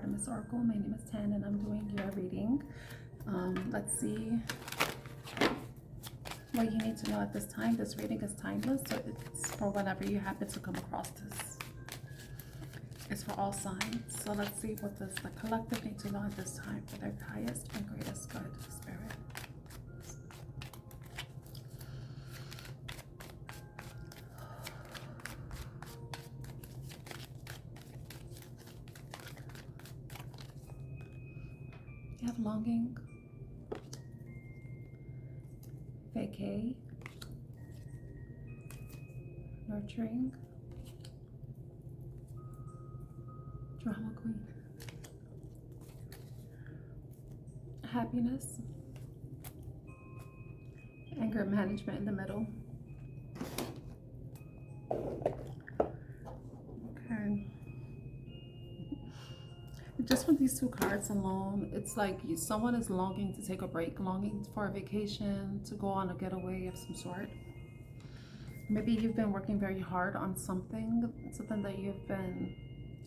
Artemis Oracle. My name is Tan and I'm doing your reading. Let's see what you need to know at this time. This reading is timeless, so it's for whenever you happen to come across this. It's for all signs. So let's see what does the collective need to know at this time for their highest and greatest good, Spirit. You have longing, vacay, nurturing, drama queen, happiness, anger management in the middle. Okay. Just with these two cards alone, it's like someone is longing to take a break, longing for a vacation, to go on a getaway of some sort. Maybe you've been working very hard on something that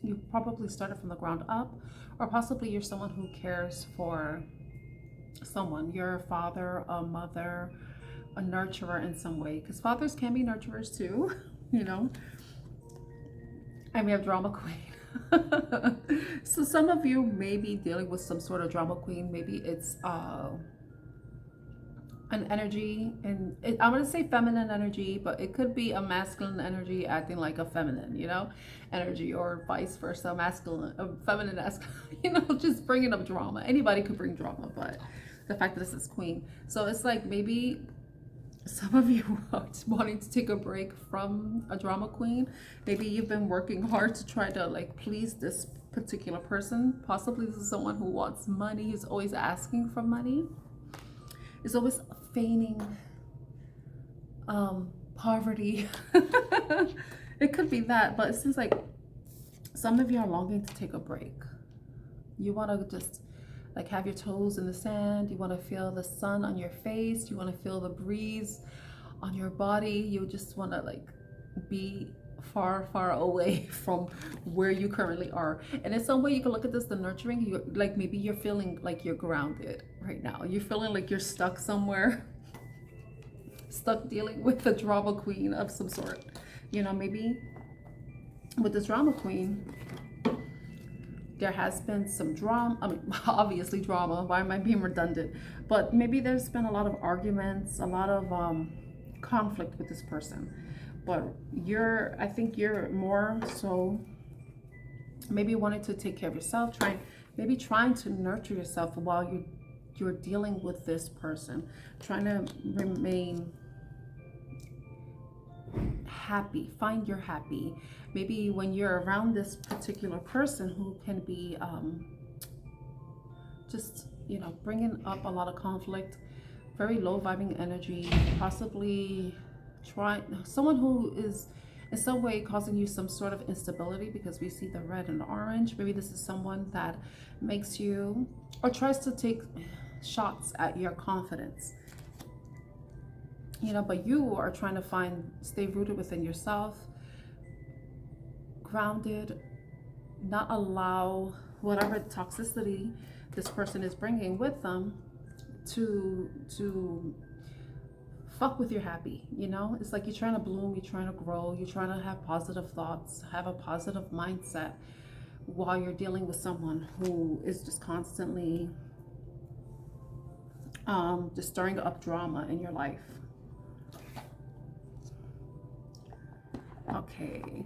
you probably started from the ground up, or possibly you're someone who cares for someone. You're a father, a mother, a nurturer in some way, because fathers can be nurturers too, you know. And we have drama queen. So some of you may be dealing with some sort of drama queen. Maybe it's an energy, and I'm going to say feminine energy, but it could be a masculine energy acting like a feminine, you know, energy, or vice versa, masculine, feminine, you know, just bringing up drama. Anybody could bring drama, but the fact that this is queen. So it's like maybe some of you are wanting to take a break from a drama queen. Maybe you've been working hard to try to like please this particular person. Possibly this is someone who wants money, who's always asking for money, is always feigning poverty. It could be that, but it seems like some of you are longing to take a break. You want to just like have your toes in the sand. You want to feel the sun on your face. You want to feel the breeze on your body. You just want to like be far, far away from where you currently are. And in some way you can look at this, the nurturing, you like, maybe you're feeling like you're grounded right now. You're feeling like you're stuck somewhere, stuck dealing with the drama queen of some sort. You know, maybe with this drama queen, there has been some drama. I mean, obviously drama. Why am I being redundant? But maybe there's been a lot of arguments, a lot of conflict with this person. But I think you're more so maybe wanting to take care of yourself, trying to nurture yourself while you're dealing with this person, trying to remain happy, find your happy. Maybe when you're around this particular person who can be just, you know, bringing up a lot of conflict, very low vibing energy, possibly someone who is in some way causing you some sort of instability, because we see the red and the orange. Maybe this is someone that makes you or tries to take shots at your confidence, you know, but you are trying to stay rooted within yourself, grounded, not allow whatever toxicity this person is bringing with them to fuck with your happy, you know. It's like you're trying to bloom, you're trying to grow, you're trying to have positive thoughts, have a positive mindset while you're dealing with someone who is just constantly just stirring up drama in your life. Okay,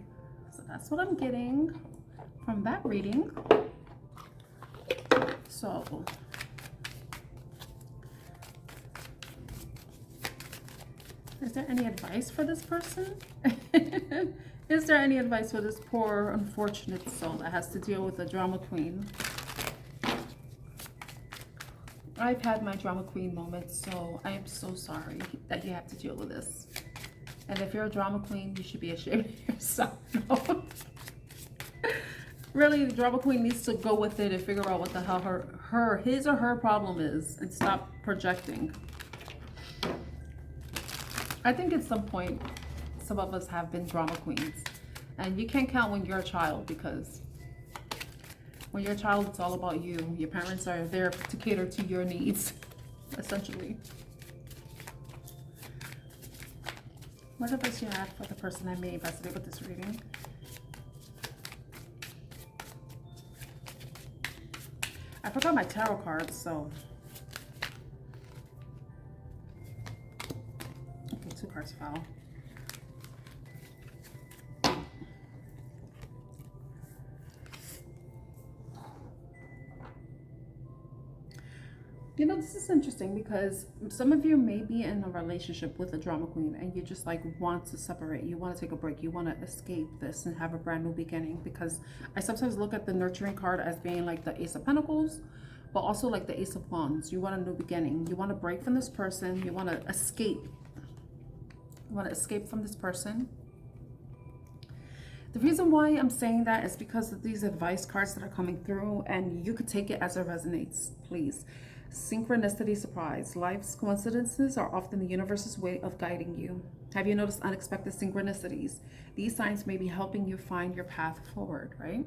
so that's what I'm getting from that reading. So is there any advice for this person? Is there any advice for this poor unfortunate soul that has to deal with a drama queen? I've had my drama queen moments, so I am so sorry that you have to deal with this. And if you're a drama queen, you should be ashamed of yourself. No. Really, the drama queen needs to go with it and figure out what the hell his or her problem is, and stop projecting. I think at some point, some of us have been drama queens. And you can't count when you're a child, because When you're a child, it's all about you. Your parents are there to cater to your needs, essentially. What advice you have for the person that may resonate with this reading? I forgot my tarot cards, so. Okay, 2 cards fell. You know, this is interesting because some of you may be in a relationship with a drama queen and you just like want to separate. You want to take a break. You want to escape this and have a brand new beginning, because I sometimes look at the nurturing card as being like the Ace of Pentacles, but also like the Ace of Wands. You want a new beginning. You want to break from this person. You want to escape. You want to escape from this person. The reason why I'm saying that is because of these advice cards that are coming through, and you could take it as it resonates, please. Synchronicity, surprise. Life's coincidences are often the universe's way of guiding you. Have you noticed unexpected synchronicities? These signs may be helping you find your path forward, right?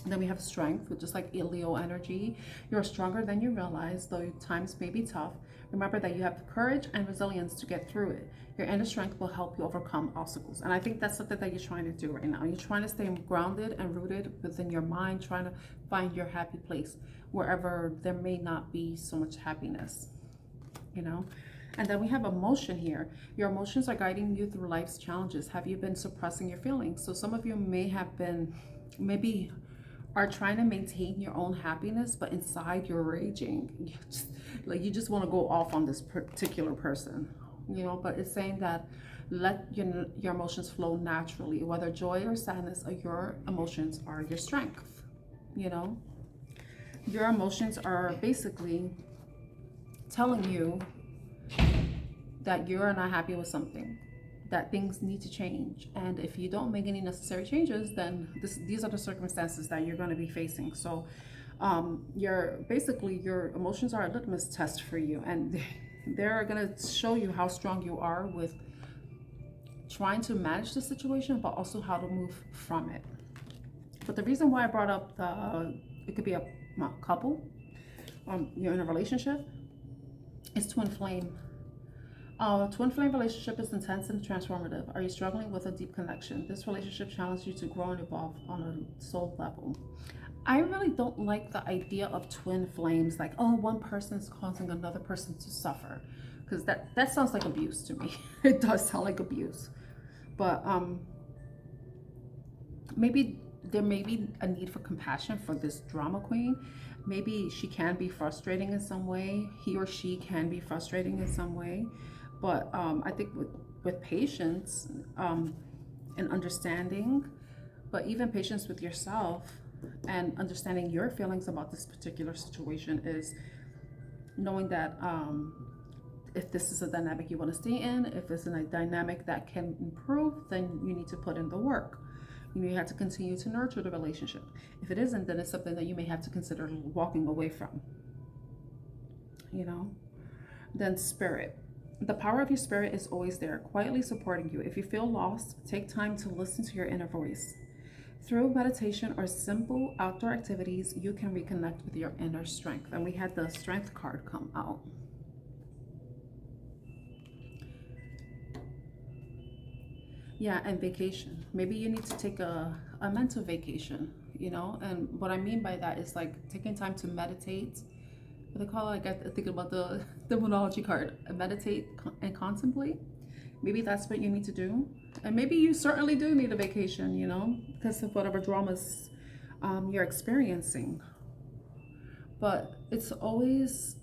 And then we have strength, which is like Leo energy. You're stronger than you realize, though times may be tough. Remember that you have the courage and resilience to get through it. Your inner strength will help you overcome obstacles. And I think that's something that you're trying to do right now. You're trying to stay grounded and rooted within your mind, trying to find your happy place wherever there may not be so much happiness, you know? And then we have emotion here. Your emotions are guiding you through life's challenges. Have you been suppressing your feelings? So some of you may have been, maybe are trying to maintain your own happiness, but inside you're raging. You just want to go off on this particular person, you know, but it's saying that let your emotions flow naturally, whether joy or sadness, or your emotions are your strength, you know. Your emotions are basically telling you that you're not happy with something, that things need to change. And if you don't make any necessary changes, then these are the circumstances that you're going to be facing. So your emotions are a litmus test for you, and they're going to show you how strong you are with trying to manage the situation, but also how to move from it. But the reason why I brought up it could be a couple, you're in a relationship, is twin flame. Twin flame relationship is intense and transformative. Are you struggling with a deep connection? This relationship challenges you to grow and evolve on a soul level. I really don't like the idea of twin flames, like, oh, one person is causing another person to suffer, because that sounds like abuse to me. It does sound like abuse. But maybe there may be a need for compassion for this drama queen. Maybe she can be frustrating in some way. He or she can be frustrating in some way. But I think with patience and understanding, but even patience with yourself and understanding your feelings about this particular situation, is knowing that if this is a dynamic you want to stay in, if it's a dynamic that can improve, then you need to put in the work. You have to continue to nurture the relationship. If it isn't, then it's something that you may have to consider walking away from, you know. Then spirit. The power of your spirit is always there, quietly supporting you. If you feel lost, take time to listen to your inner voice. Through meditation or simple outdoor activities, you can reconnect with your inner strength. And we had the strength card come out. Yeah, and vacation. Maybe you need to take a mental vacation, you know? And what I mean by that is like taking time to meditate. What they call it, I think about the Monology card. Meditate and contemplate. Maybe that's what you need to do. And maybe you certainly do need a vacation, you know, because of whatever dramas you're experiencing. But it's always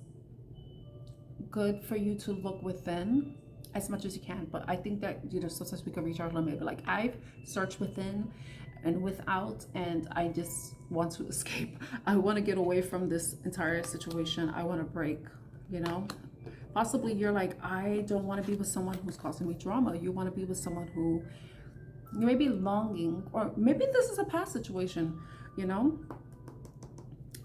good for you to look within as much as you can. But I think that, you know, sometimes we can reach our limit. But like, I've searched within and without, and I just want to escape. I want to get away from this entire situation. I want to break, you know. Possibly you're like, I don't want to be with someone who's causing me drama. You want to be with someone who you may be longing, or maybe this is a past situation, you know.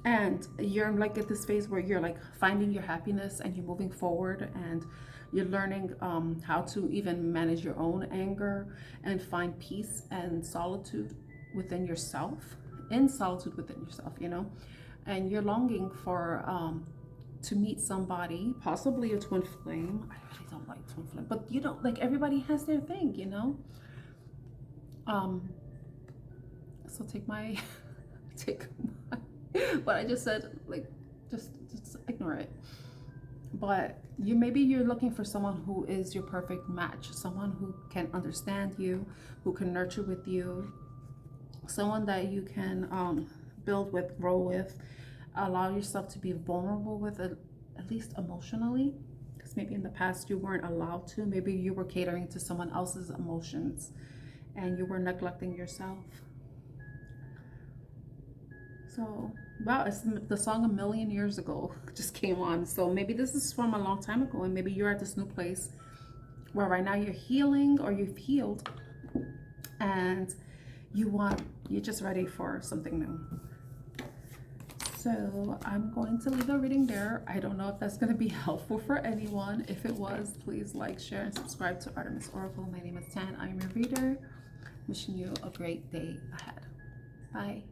And you're like at this phase where you're like finding your happiness and you're moving forward, and you're learning how to even manage your own anger and find peace and solitude within yourself. in solitude within yourself, you know, and you're longing for to meet somebody, possibly a twin flame. I really don't like twin flame, but you know, like everybody has their thing, you know. So take my what I just said, like just ignore it. But maybe you're looking for someone who is your perfect match, someone who can understand you, who can nurture with you, someone that you can build with, grow with, allow yourself to be vulnerable with, at least emotionally, because maybe in the past you weren't allowed to. Maybe you were catering to someone else's emotions and you were neglecting yourself. So wow, it's the song A Million Years Ago just came on. So maybe this is from a long time ago, and maybe you're at this new place where right now you're healing, or you've healed, and you're just ready for something new. So I'm going to leave the reading there. I don't know if that's going to be helpful for anyone. If it was, please like, share, and subscribe to Artemis Oracle. My name is Tan. I'm your reader. Wishing you a great day ahead. Bye.